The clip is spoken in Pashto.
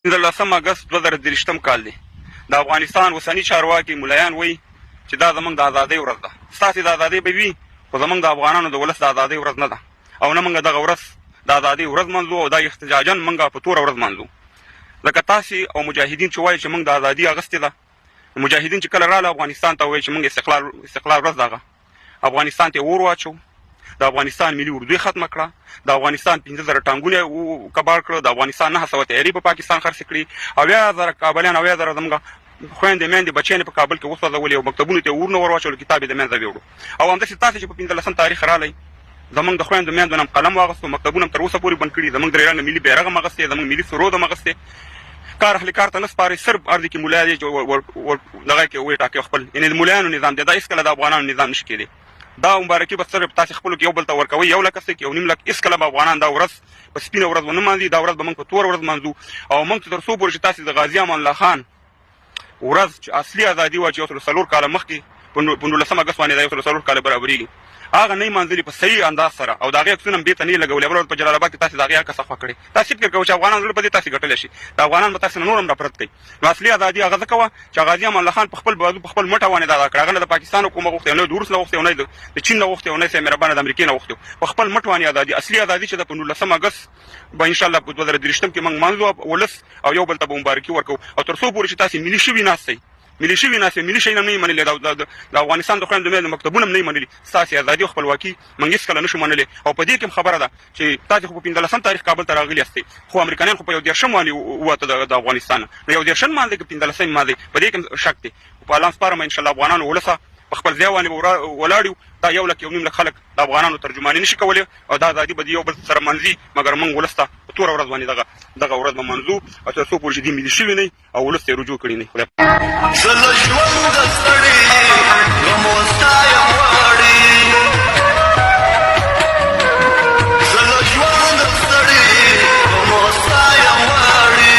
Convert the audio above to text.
15 اگست 2023 کال دی د افغانستان اوسنی چارواکي ملایان وایي چې دا زمونږ د ازادۍ ورځ ده. ستاسې د ازادۍ به وي خو زمونږ د افغانانو د ولس د ازادۍ ورځ نه ده او نه موږ دغه ورځ د ازادۍ ورځ منځو او دا احتجاجاً موږ په توره ورځ منځو. لکه تاسې او مجاهدین چې وایي چې موږ د ازادۍ اخیستې ده، مجاهدین چې کله راله افغانستان ته وایي چې موږ استقلال ورځ دغه افغانستان ته اور واچو، د افغانستان ملي اردو ختمه کړه، د افغانستان 15,000 ټانګونه کباړ کړه، د افغانستان 900 تیاري په پاکستان خرڅ کړي، او 1000 کابلیان او 1000 زموږ خویندې میندې بچیانې په کابل کې وسوځولې او مکتبونو ته اور نه ور واچول، کتاب یې د منځه ویوړو. او همداسې تاسې چې په 15 تاریخ رالی زمونږ د خویندو میندو نه قلم واغستو، مکتبونه تر اوسه پورې بند کړي، زمونږ درې رنګه ملي بیرغ هم اغوستی، زمونږ ملي سرود هم اغوستی. کار اهل کار ته نه سپارئ، صرف ارض کې ملا دی دغه کې وټاکي خپل، یعنې د ملایانو نظام دی دا هېڅکله د افغانانو نظام نشي کېدی. دا مبارکي به صرف تاسې خپلو کې یو بل ته ورکوئ، 1 لک استک 1.5 لک، هېڅکله به افغانان دا ورځ په سپینه ورځ ونه مانځي، دا ورځ به موږ په توره ورځ مانځو. او موږ ته تر څو پورې چې تاسې د غازي امان الله خان ورځ چې اصلي ازادي وه چې 104 کاله مخکې په 19 اګست باندې دا 104 کاله برابرېږي، هغه نه یې مانځلي په صحیح انداز سره، او د هغې عکسونه هم بېرته نه یې لګولي. بل په جلال آباد کې تاسې د هغې عکس اخوا کړې. تاسې فکر کوئ چې افغانان زړه په دې تاسې ګټلی شي، د افغانان به تاسې نه نور هم راپرد کوي. نو اصلي ازادي هغه ځکه وه چې غازي امان الله خان په خپل بازو په خپل مټه باندې دا کړه. هغه نه د پاکستان حکومت غوښتې، نه د روس نه غوښتې، نه د چین نه غوښتې، نه د مهربانه د امریکې نه غوښتې، په خپل مټ باندې ازادي، اصلي ازادي چې د 15 اګست به انشاءالله په 2023 کې موږ مانځو ولس او یو بل ته به مبارکي ورکوو. او تر څو پورې چې تاسې ملي شوي ناستئ، ملي شوي ناستئ، ملي شیان هم نه یې منلي، د افغانستان د خویندو میندو مکتبونه هم نه یې منلي، ستاسې ازادي او خپلواکي موږ هېڅکله نه شو منلی. او په دې کې هم خبره ده چې تاسې خو په 15 تاریخ کابل ته راغلي یاستئ، خو امریکایان خو په 11 باندې ووته د افغانستان نه، نو 11 مانځي که 15 مانځي، په دې کې هم شک دی. په الله سپارم انشاءالله افغانانو ولسه په خپل ځای باندې ولاړ یو. دا 1 لک 1.5 لک خلک د افغانانو ترجماني نشي کولی، او دا ازادي به د یو بل سره منځي، مګر موږ ولس ته په توره ورځ باندې دغه ورځ به منځو، او تر څو پورې چې دې ملي شوي نه او ولس ته یې رجوع کړي نه.